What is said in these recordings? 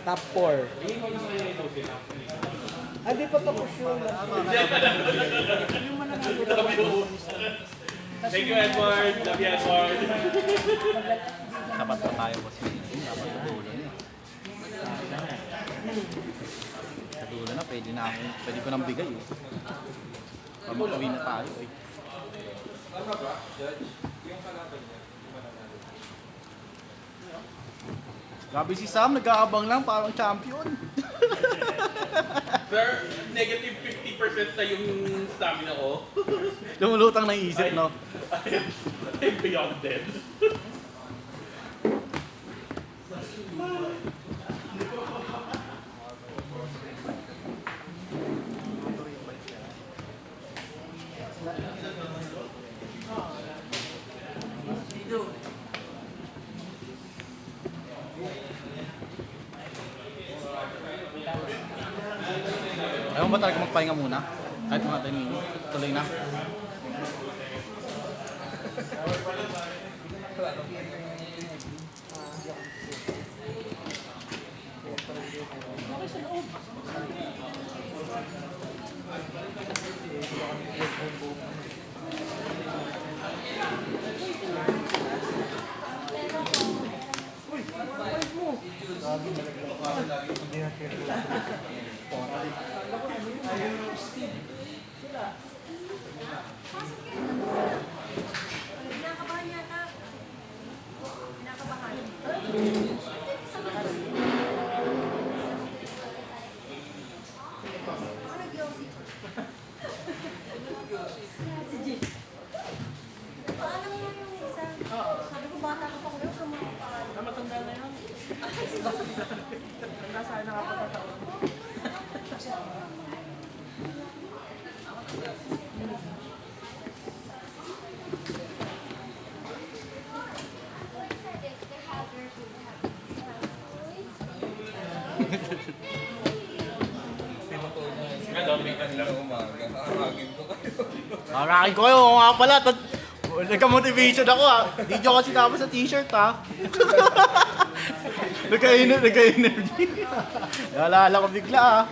Top 4. Hindi pa tapos yun. Thank you, Edward. Love you, Edward. Dapat pa tayo boss. Dapat sa dulo niya. Sa dulo na, pwede ko nang bigay eh. Pamatuwi na tayo eh. Grabe si Sam, nag-aabang lang parang champion. Sir, negative 50% na yung stamina ko. Lumulutang na isip, no? I'm beyond dead. Ayaw mo ba talaga magpahinga muna? Kahit mga 10 minutes, tuloy na. Kinakabahan yata. Kinakabahan. Ako nag-yosi. Si G. Paalam mo yung isa. Sabi ko bata ka pa ko. Huwag ka mga paalam. Matanda na yun. Tanda sa akin nakapagkataon. Kakakin ko kayo, oo nga pala. Nagka-motivation ako ah. Di nyo kasi tapos sa t-shirt ah. Nagka-energy. Naalala ko bigla ah.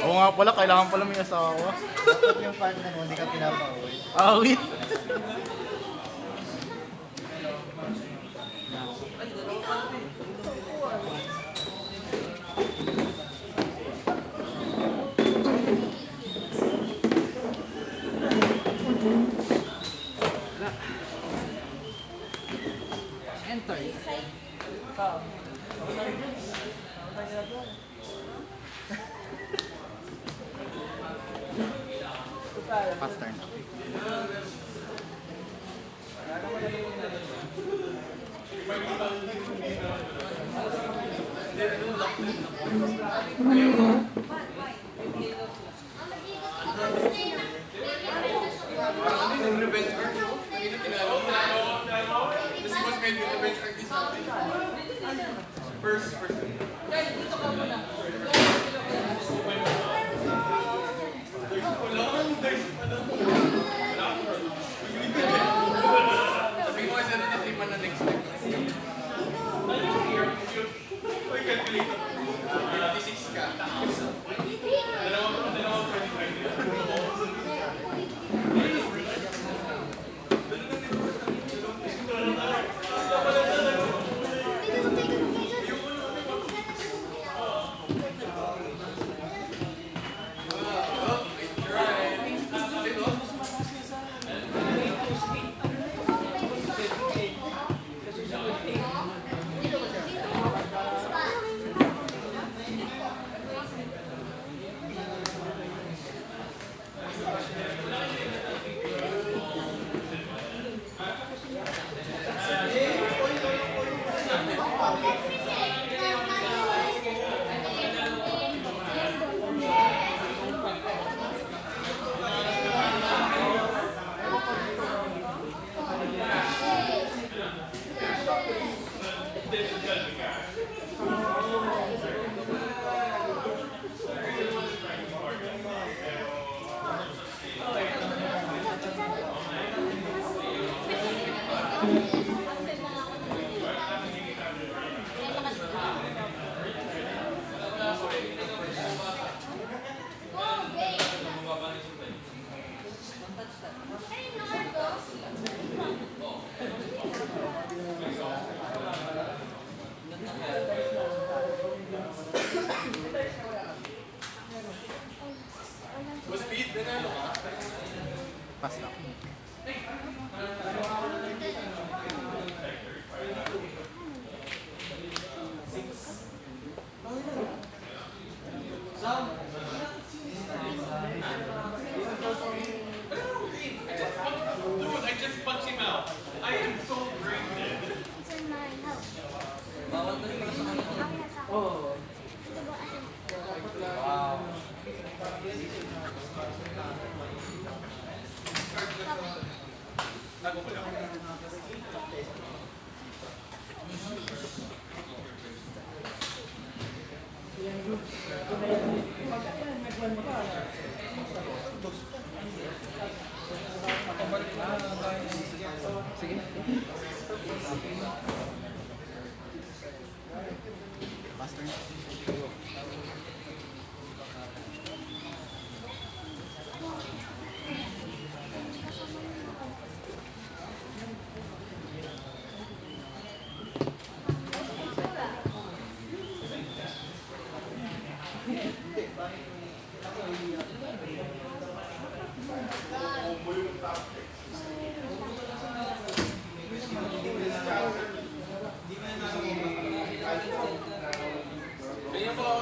Oo nga pala, kailangan pala may asawa. Dapat yung partner mo, hindi ka pinapauwi. Awit. Faster na.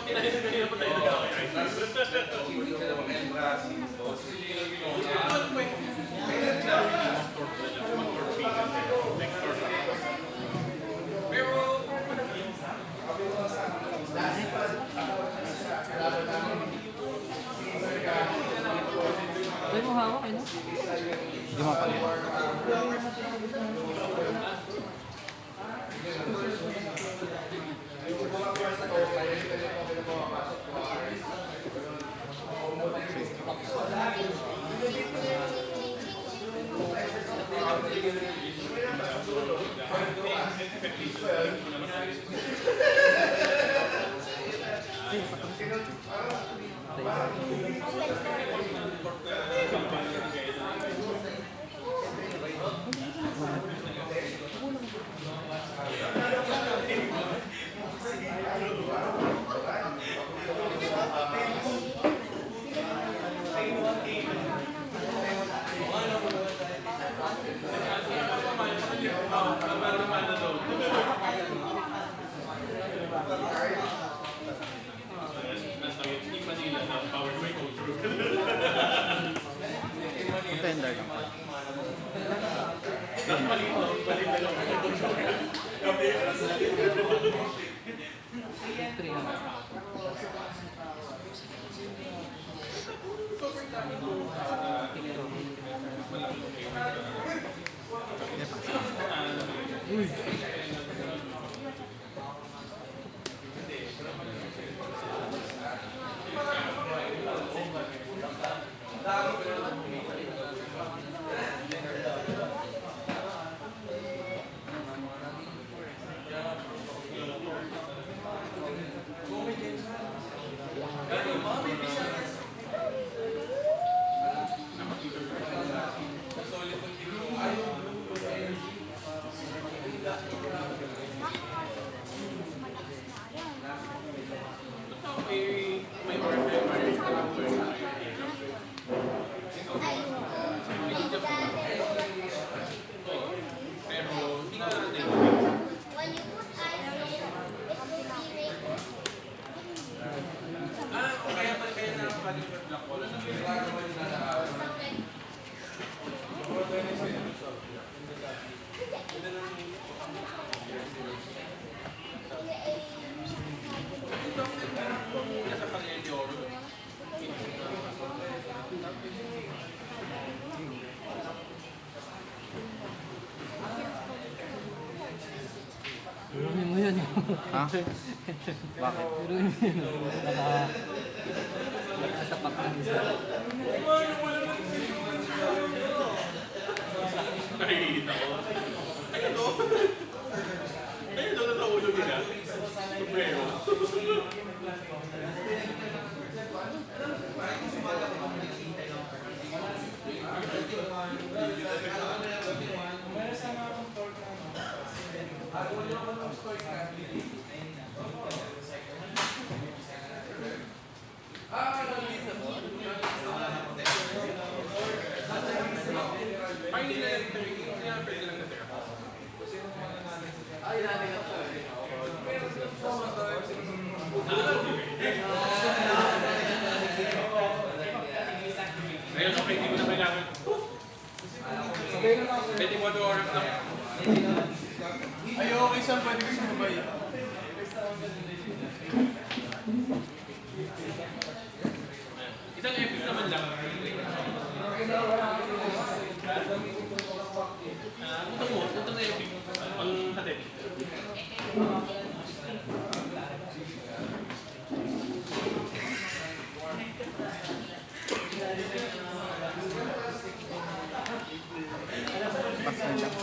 tinahin na kanina pa tayo nag-okay. Pero, Pwede mo hawak, ano? Hindi mo pala. Contender lang. Irumin mo yun. Ha? Bakit? Irumin mo yun. Nakasapak ng isa. nakikita ko. Ayun o. Ayun o, nasa ulo nila. Sombrero. Ay, hindi na yan. Hindi na pwede lang natira. Ngayon, okay, hindi ko na kailangan. Pwede mo ito oras lang. Ay, okay saan pwede ko sumabay. Isang epic naman lang. Utang na epic. Pang hatid. Pasan lang.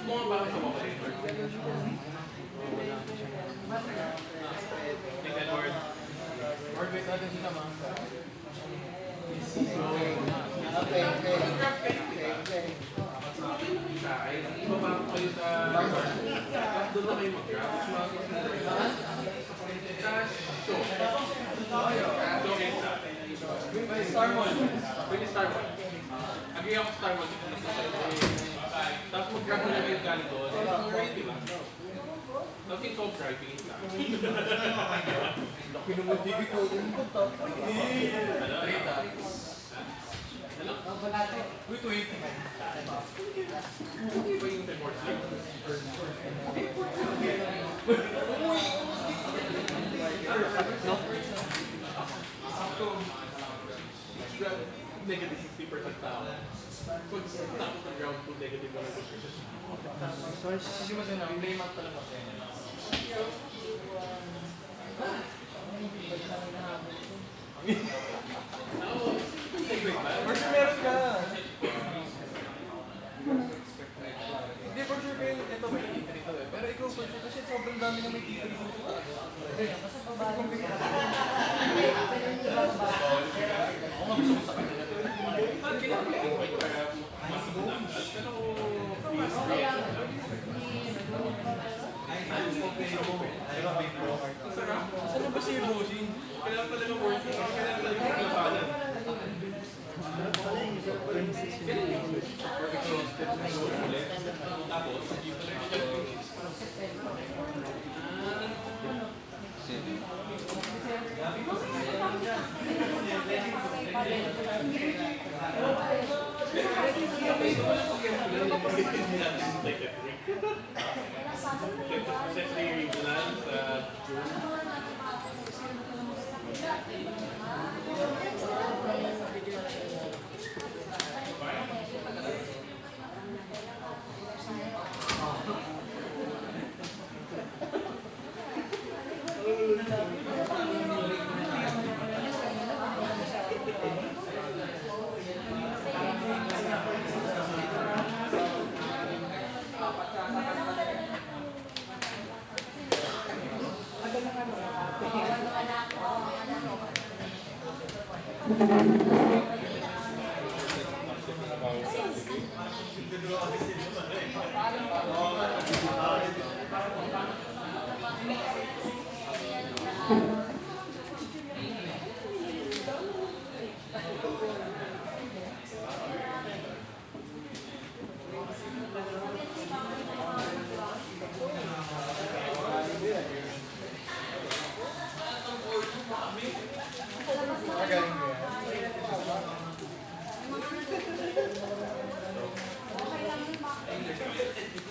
Mga baka sa mga Take that word. Word wait natin si Tama. Ibaba ko kayo sa... Doon na kayo mag-grab. Show. Show extra. Star 1. Pwede Star 1. Agi ako Star 1. Tapos mag-grab mo na kayo galing doon. Right, di ba? Tapos yung soft driving ka. Laki naman TV ko. Uy, 20. Iba yung report line. Negative 50% tao. Pag tapos ng ground 2, negative 100%. Kasi mas yun, ang playmat talaga. For sure meron ka. Hindi, for sure kayo, ito may T3 to eh. Pero ikaw for sure, kasi sobrang dami na may T3 dito. Basta babae. Saan ba si Bossing? Kailangan talaga work. Kailangan talaga labanan. Tapos,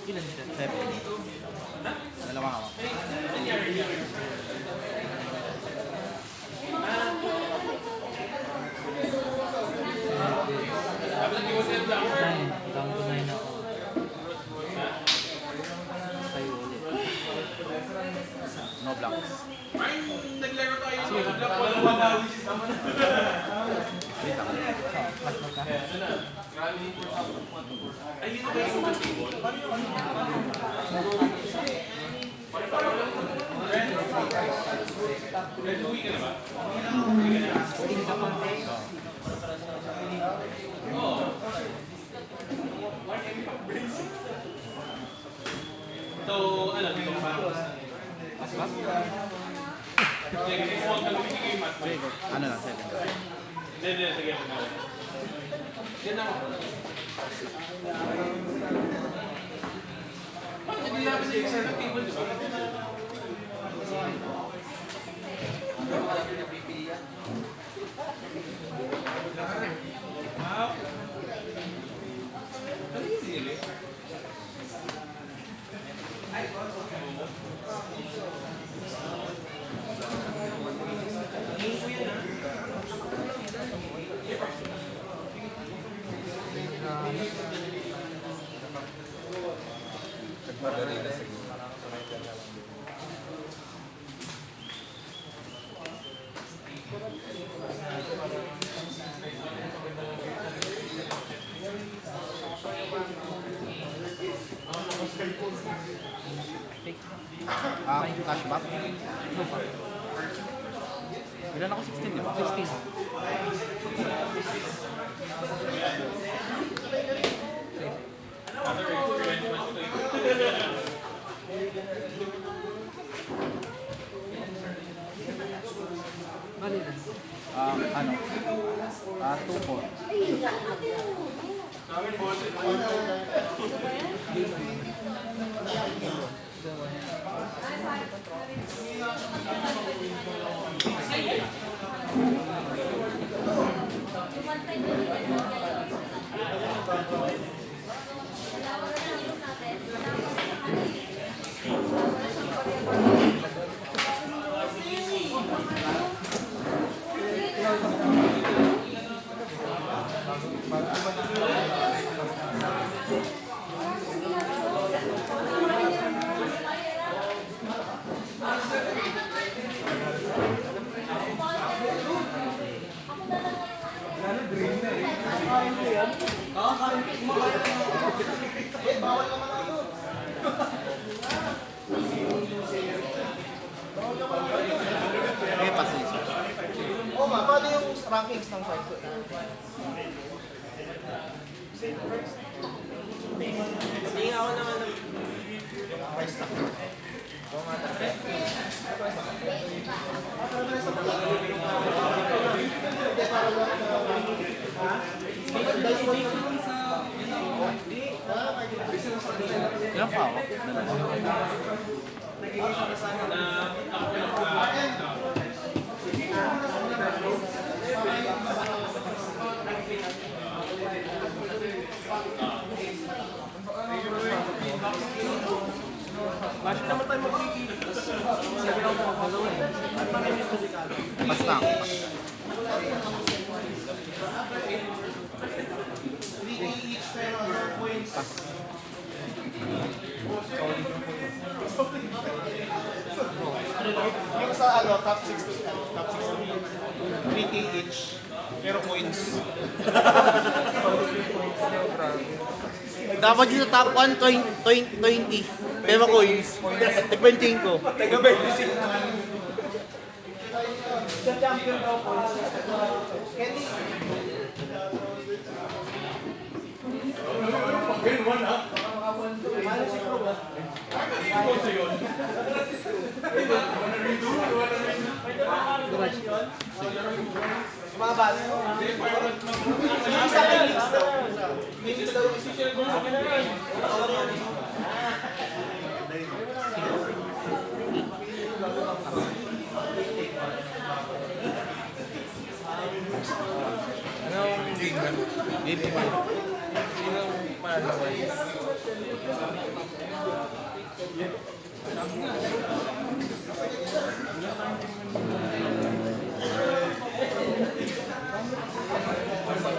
Ilan siya? 7. Dalawang hawak. Nine. Down to 9 ako. Tayo ulit. No blocks. naglaro tayo. Wait lang. Ay, dito ba yung table? Uwi ka na ba? Oo. So, ano, dito ka parang Mas? Sige, huwag ka lumibigay yung mat. Ano lang, 7. Hindi, sige ako na. Yan ako. Bakit hindi namin sa isa ng table, di ba? Ano yung sili? Cashback? Ilan ako? 16, di ba? 16. Bali na. Ano? 2-4. May pasensya. Oo nga, paano yung rankings ng fight ko? Tingin ako naman ng price tag. Oo nga, Ilan pa ako? Dalawa. bakit naman tayo magkikita? Sabi lang po ako gawin. At makinis na si Kalo. Basta. 3K each pero points. Yung sa ano, top 6 to top 6 3K each pero points. Dapat yung sa top 1, 20. Pero coins. Tag-25 ko. Taga 25. Sa champion daw points. Kenny. Ano si Krug ah? Sumaba na yun. Yung isa kay Mix daw. Mix daw yung isa. Game 1.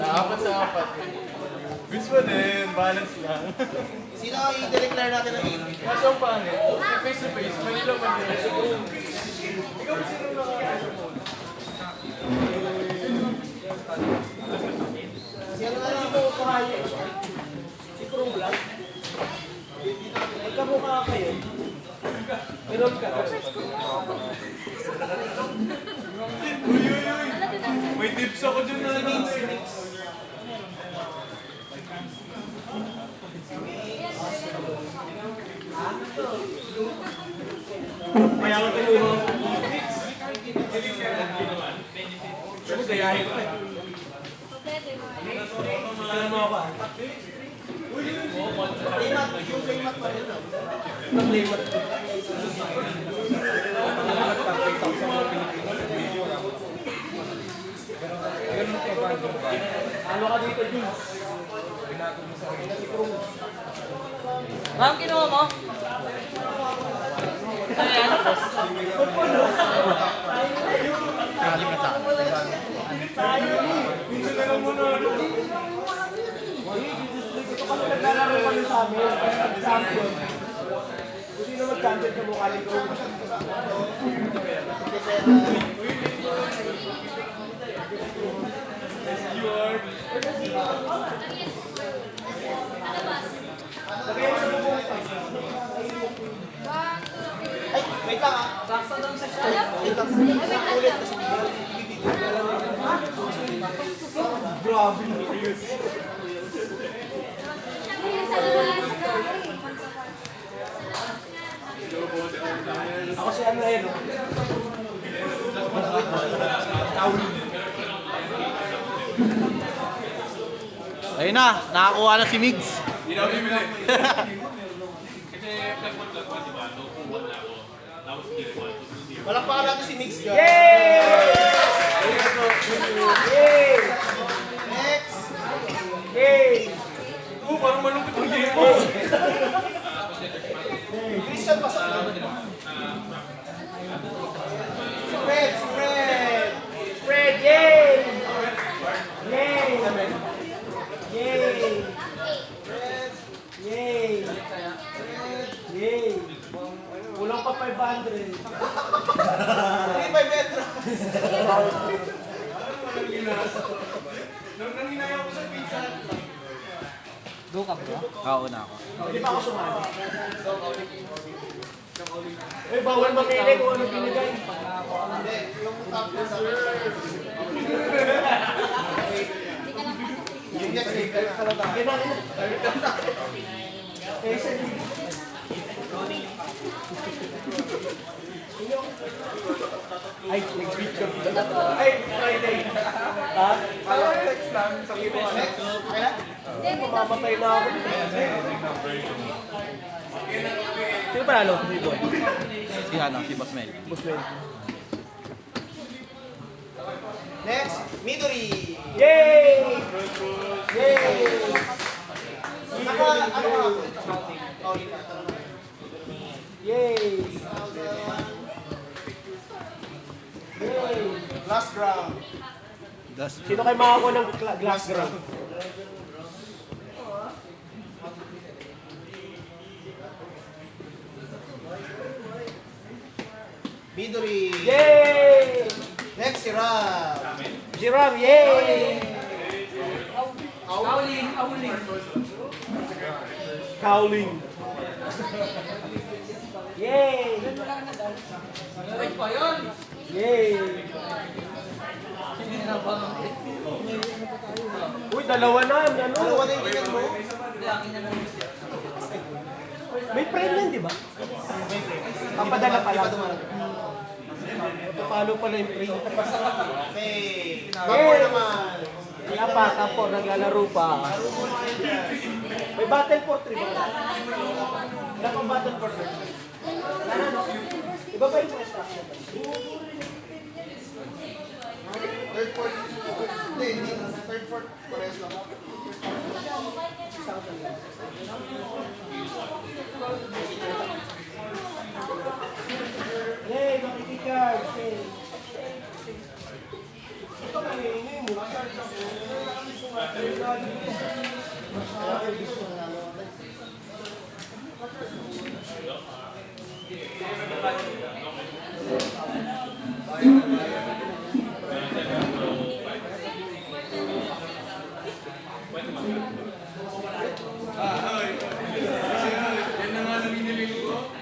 Apat sa apat. Gusto mo din, balance lang. Sino ang i-declare natin ng 8? Kaso ang pangit, face to face, Manila man din. Ikaw sino nakakaya mo? Si ano na dito kahayo? Si Krug lang. Ay kamukha kayo. Meron ka. Uy, uy, uy! May tips ako dyan na ano. Kaya ka kayo. Sabi gayahin ko eh. Ano mo ako? Playmat, yung playmat pa rin. Ang playmat. Ano ka dito, Jules? Ma'am, kinuha mo? Ano yan? Kalim na sa akin. Minsan na lang muna. Ito kami naglalaro kami sa amin. Champion. Kung sino mag-champion ka mukha ni Krug. Ay, wait lang ah. Wait lang. Ulit. Grabe. Ako si ano yun. Ayun na, nakakuha na si Migs. Hindi na ako bibili. Kasi nag-1 lang ba, diba? No, 1 na ako. Tapos tier 1, 2 tier 1. Palakpakan natin si Mix guys. Yay! Yay! Next! Yay! Parang malupit ang game mo. Christian, pasok na. Fred! Fred! Fred! Yay! Yay! Yay! Fred! Yay! Yay! Kulang pa 500. Hindi 500. Nung nanginaya ko sa pizza. Go ka bro? Oo na ako. Hindi pa ako sumali. Eh, bawal mamili kung ano binigay. Hindi, yung tapos. Yung next week, kayo ka lang tayo. Eh, sa ay, next week ka. Ay, Friday. Ha? Alam ko text lang, sabi ko ano. Kaya? Mamamatay na ako. Sino panalo? Hindi boy. Si ano, si Boss Mel. Busman. Next, Midori. Yay! Yay! Naka, ano ka? Yay! Yay! Glass ground. Sino kayo makakuha ng glass ground? Midori. Yay! Next, si Ram. Si Ram, yay! Cowling. Cowling. Yay! Ay pa yun! Yay! Uy, dalawa na. Ano? Dalawa na yung tingnan mo. May frame yan, di ba? Papadala pala. Papalo pala yung frame. Okay. Tapos naman. Wala pa, tapos naglalaro pa. May battle for 3 ba? Wala pang battle for 3. Wala no? Iba ba yung instruction? Third fourth. Hindi. Third fourth. Parehas lang. Yay! Makikicard! Yay! Ito na yung mo. Yan na nga naminili ko.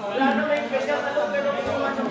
Wala na may special na ito, pero kinuha ng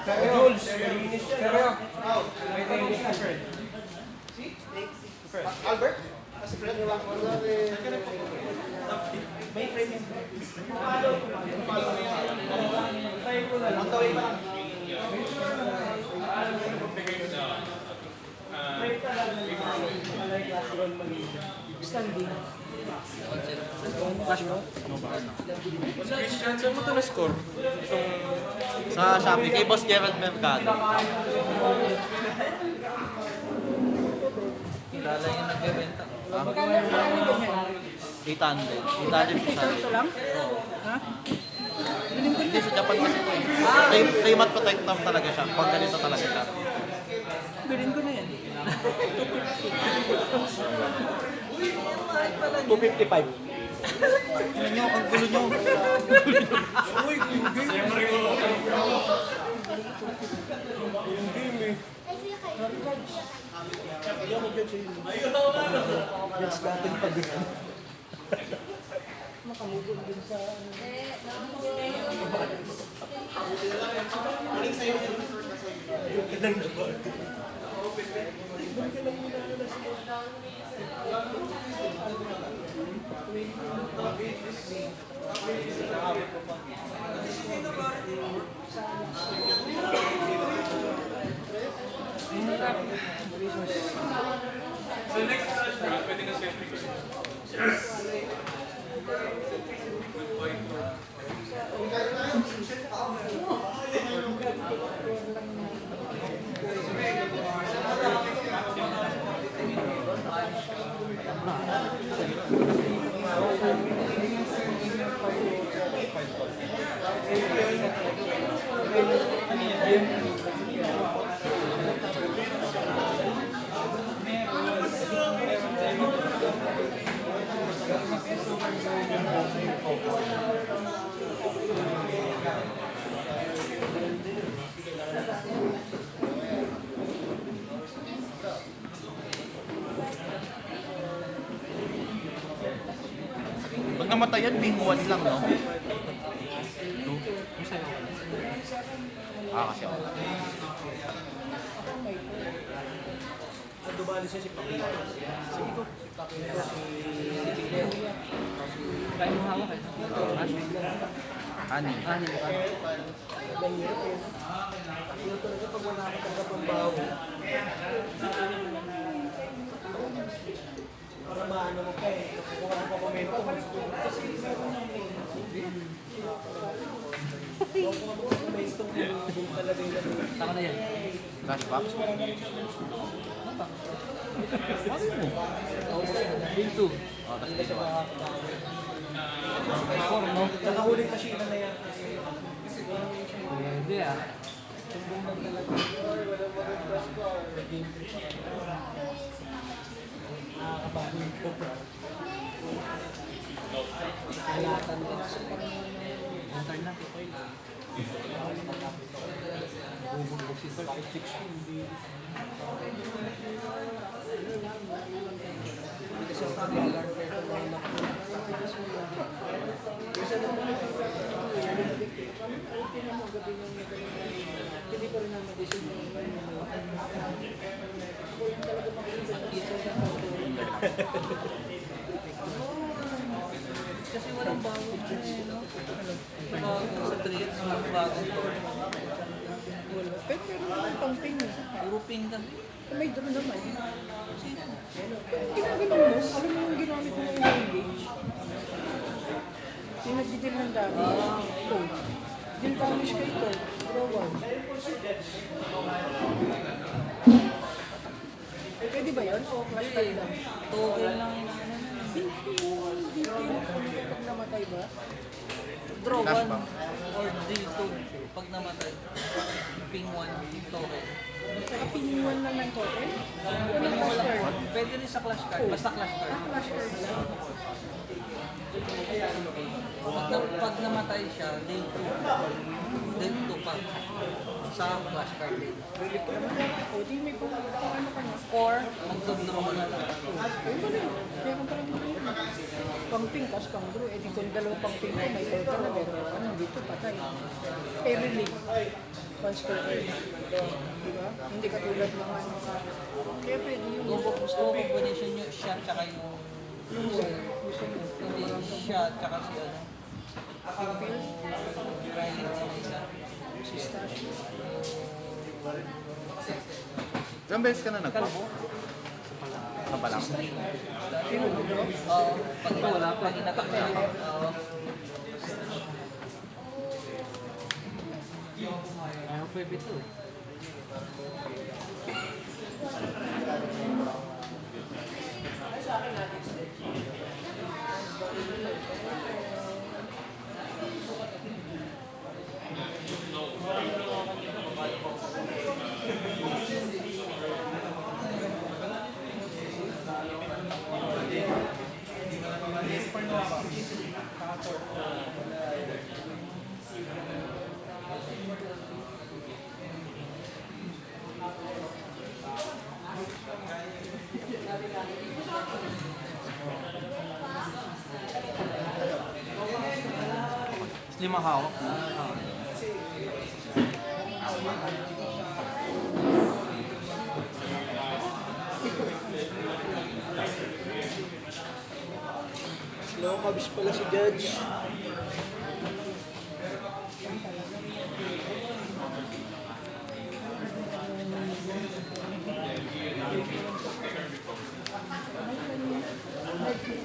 Jules, malinis yan. Albert? Kasi Fred, may frame yan. Try ko na lang. Tawin pa. Standing. Cash mo? Christian, saan mo ito na-score? Sa Shopee, kay Boss Gerald Mercado. Kilala yung nagbebenta. 800. 800 po sa akin. lang? Hindi, sa Japan kasi po eh. Frame at protector talaga siya. Pag ganito talaga siya. Bilhin ko na yan. 255. Ano nyo, ang gulo nyo. That's natin pag So next crush na, pwede na siya. Good point. Pag namatay yan, ping 1 lang, no? Kasi ako. Dumali siya si Pakita. Sige ko. Kaya mo hawak eh. Ani. Anin ka. Mahirap eh. Mahirap talaga pag wala ka talaga pang bawo. Para maano mo pa eh. Kung ano pa komento. Kasi komento talaga yung Taka na yan. Flashback. Bill 2. Oh, tapos dito ba? nakahuli pa siya na yan. Pwede ah. Nakakabagoy ko pa. Alatan din. Enter na. Bubugbog si Tol. 16. Hindi kasi ako nag-alarm pero hindi ko rin naman decision Kasi walang bago eh, no? Sa trade, walang bago. Pero naman pang ping. Puro pink ka. May doon naman. Ginaganon mo, alam mo yung ginamit mo yung engage. Yung nagdidil ng dami. Ito. Deal damage ka ito. Draw 1. Pwede ba yun? O clash card lang? Token lang. Pag namatay ba? Draw 1 Flashback. or D2 pag namatay. Ping 1 token. Saka piniwan lang ng token? O ng Ping clash wala. card? Pwede rin sa clash card. Basta clash card. Clash card lang. Pag namatay siya, day 2 pa. Sa flashcard din. O, di may kung ano ka na. Or, magdoblo mo na lang. Ayun pa rin. Kaya kung parang dito. Pang pink, tapos pang blue. Eh, di kung dalawa pang pink ko, may third ka na. Pero ano, dito, patay. Every league. Once per day. Diba? Hindi katulad ng ano. Kaya pwede yun. Kung gusto ko combination nyo, siya tsaka yung Gusto mo. hindi siya tsaka si ano. Phil, Riley sa isa. si Stash. Ilang beses ka na nagpo? Sa pa lang? Phil, bro. Pag inatak niya, ayaw ko ito eh. Lima hawak. Slow kabis pala si Judge.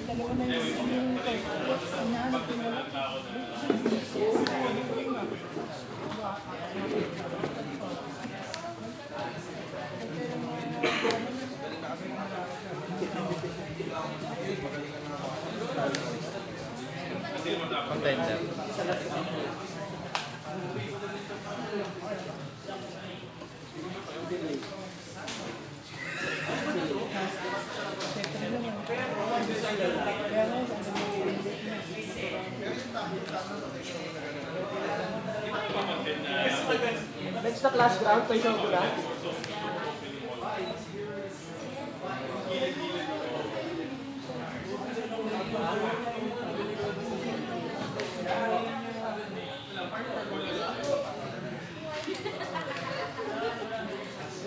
Dalawa na yung hinahanap yung wala. Contender. Kaya nga, ang dami yung Next na class ground, pa isang gula.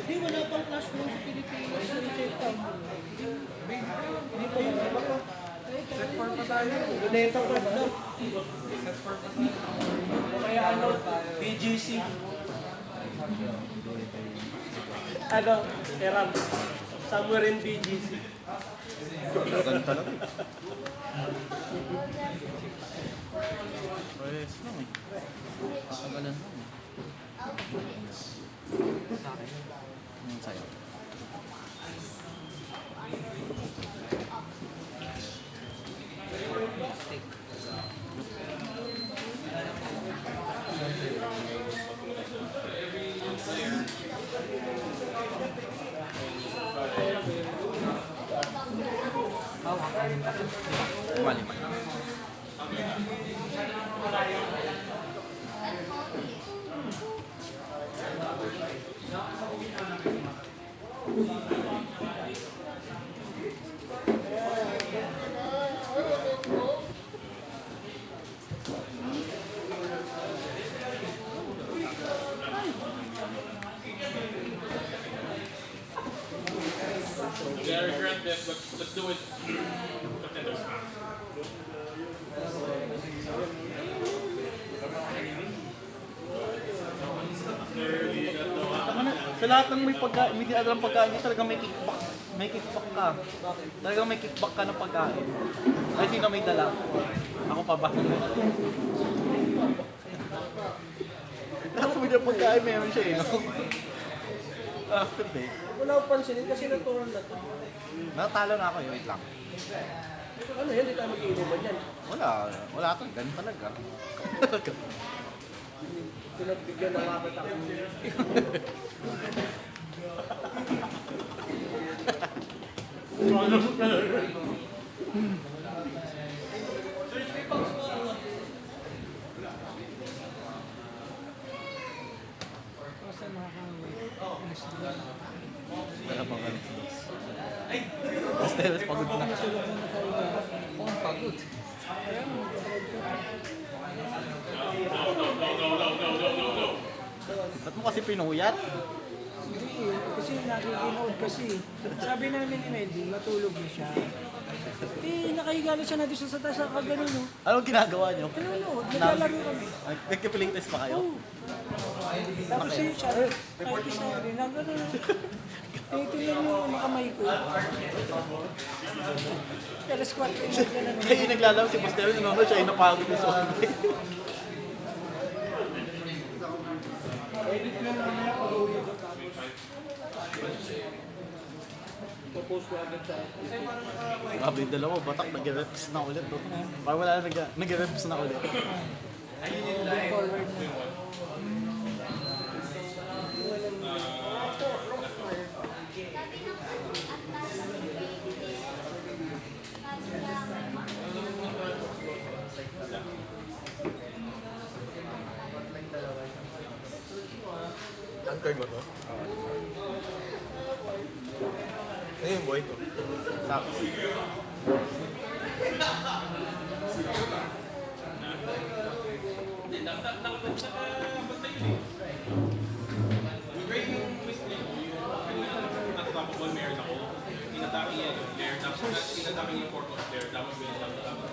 Hindi, wala pang class room sa Pilipinas. Reset time. Hindi pa yun, iba pa. Set 4 pa tayo. Luneta ko na. Set 4 pa tayo. Kaya ano, BGC. Ano, Eram. Somewhere in BGC. Ganun talaga. Pwes lang eh. Kakagalan lang eh. Yung sa'yo. Lima. Very regret this, but let's do it. Contenders match. Sa lahat ng may dinadalang pagkain, talagang may kickback. May kickback ka. Talagang may kickback ka ng pagkain. Ay, sino may dala? Ako pa ba? Lahat sa may dalang pagkain, meron siya eh. No? After day. Wala akong pansinin kasi natural na to. Natalo na ako eh, wait lang. Ano yan, di tayo mag-iinuman yan. Wala to, ganun talaga. Pinagbigyan ng kapit ako. Wala pang alas 2. Pasteles, pagod na. Kung ang pagod. Ba't mo kasi pinuyat? Hindi eh, kasi nakikinood kasi. Sabi namin ni Melvin, matulog na siya. Eh, nakahiga na siya na doon sa taas, nakagano no. Anong ginagawa nyo? Nanonood, naglalaro kami. Nagka-playtest pa kayo? Oo. Tapos yun siya, kahit isa rin, nagano. Tinitingnan niyo yung makamay ko. Alas 4 yung naglalaro. Kaya yung naglalaro si Pasteles, nanonood siya, inapagod yung zombie. Grabe yung dalawa, batak, nag-reps na ulit. Oh. Parang wala na nag-reps na ulit. Forward na. Anchor mo to? Ano yung buhay ko? Sakto. Unstoppable meron ako. Inatake yan yung player. Tapos inatake yung four cost player. Tapos win lang. Tapos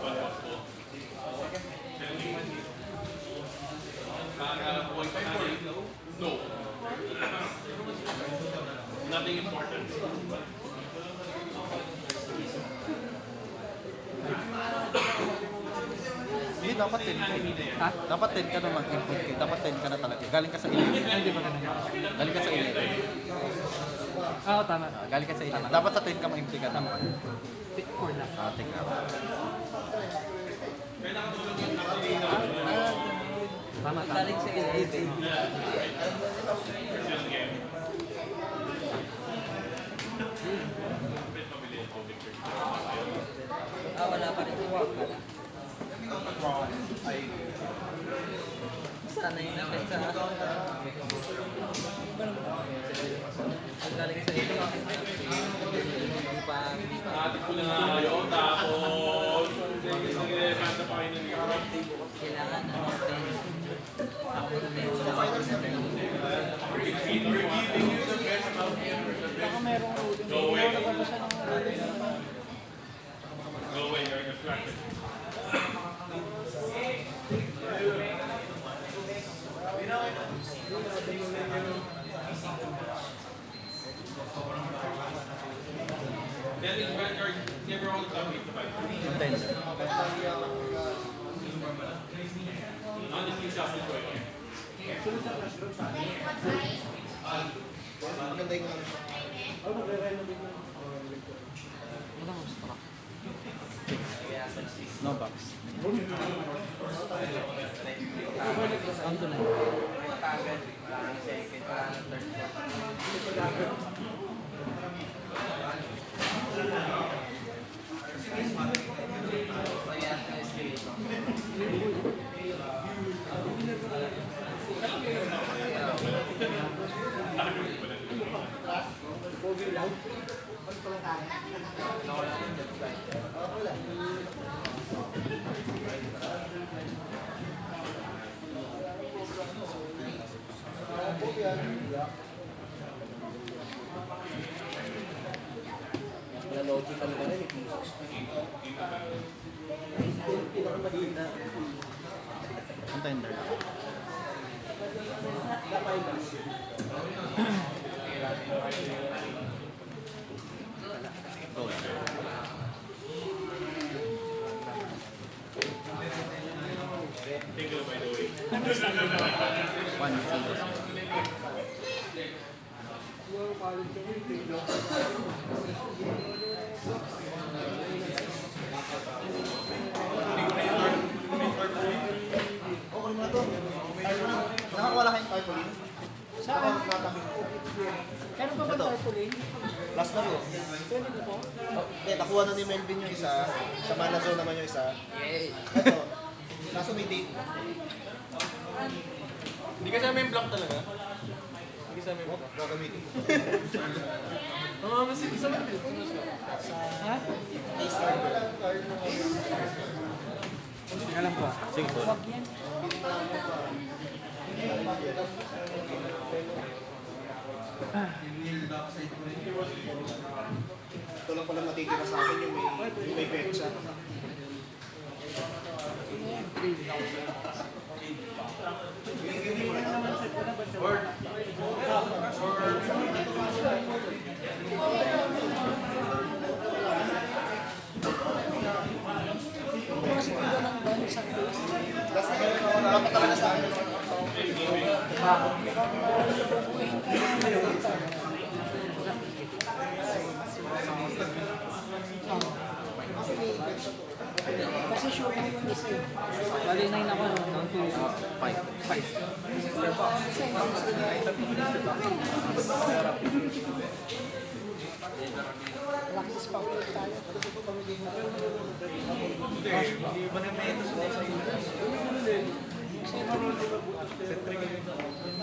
one cost ko. Buhay pa natin. No. Nothing important. Hindi, dapat 10 ka. Ha? Dapat 10 ka na mag-input ka. Dapat 10 ka na talaga. Galing ka sa 11. Hindi ba ganun? Galing ka sa 11. Oo, tama. Galing ka sa 11. Dapat sa 10 ka mag-input ka naman. Pick 4 lang. Tingnan. Tama, tama. Galing sa 11. Wala pa rin. Sana yung nakit sa... Ang galing sa 11. Hindi pa... Atik ko na nga kayo. Tapos... Manda pa kayo ng Kailangan natin. Ako na tayo. Baka merong ruling. Go away. Hindi ako nababasa ng ruling. Go away, you're distracted. Then in Vanguard, never all the time 8 to 5. Contender. On the few shots this way. Maganda yung ano. No box. Ando na. Nanood ka naman rin. Contender. Go. Take it by the way. One, two. Okay na to. Nakakawala kayong tarpaulin? Saan? Nakakatabi. Kano pa ba Ito. tarpaulin? Last na to. Pwede ba po? Okay, nakuha na ni Melvin yung isa. Sa Manazone naman yung isa. Ito. Kaso may date. Hindi kasi may block talaga. Hindi kasi namin mo. Gagamitin ko. Masig sa mga. Ha? Alam ko. Sige, sorry. Wag yan. Ito lang pala matitira sa akin yung may petsa. Kasi kung doon ang ban sa case, Dapat talaga sa akin. kasi sure mo yung isa eh. Bali 9 ako, no? 5. Lakas pa ulit tayo.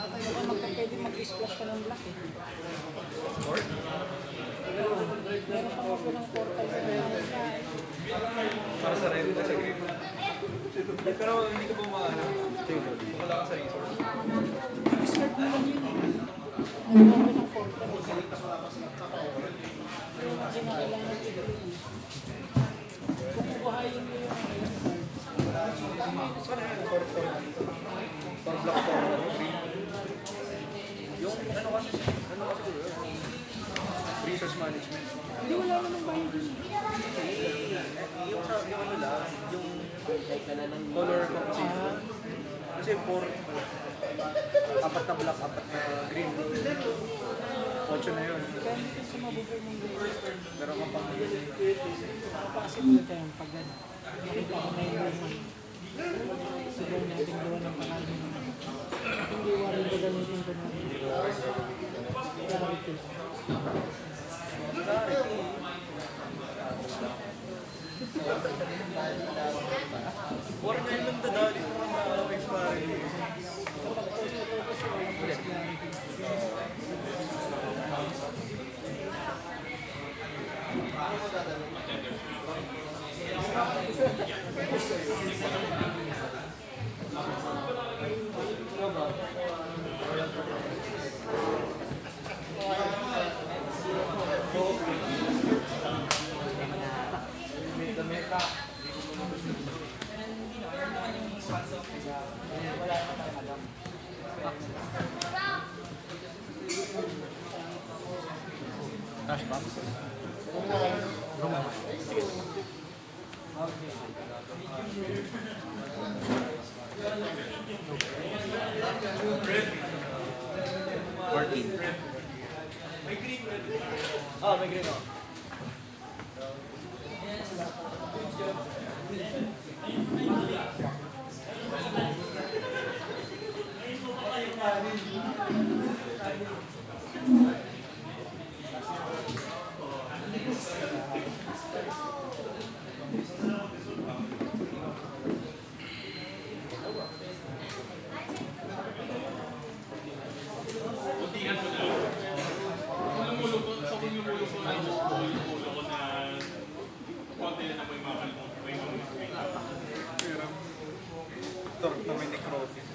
Baka magkapwede mag-splash ka ng black eh. Meron pa ako ng portal sa mga Para sa red na sa green. Pero hindi ko po maano. Wala ka sa resource. start mo lang yun eh. Meron ako ng portal. Kasi na kailangan i-play eh. Kung buhayin mo yung Yung ano kasi resource management. hindi wala namang bahay dun. Yung sa yung ano lang, yung color composition. Kasi apat na black, apat na green. 8 na yun. Kaya hindi kasi mabubuhay mong gawin. Meron ka pang Possible tayo pag ano. Nakita ko na yung naman. Siguro natin gawa ng pangalan mo. Hindi warin ko gamitin ko na. Clarity. War na yung dadali ko ng expiry. Oh, may green oh. Torque na may necrosis.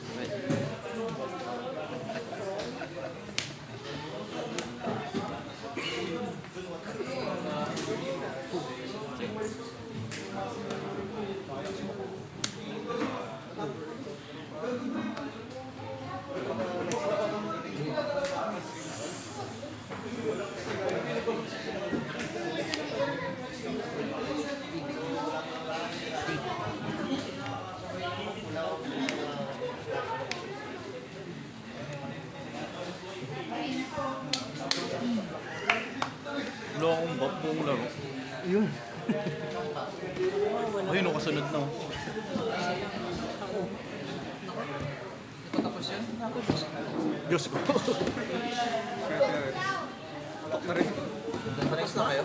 Wala akong bot buong laro. Yun. Ayun, kasunod na. Tapos yun? Diyos ko. Tok na rin. Tapos na kayo?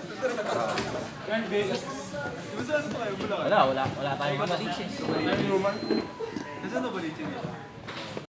Saan pa kayo? Wala tayong ano. Nasaan na ba dito?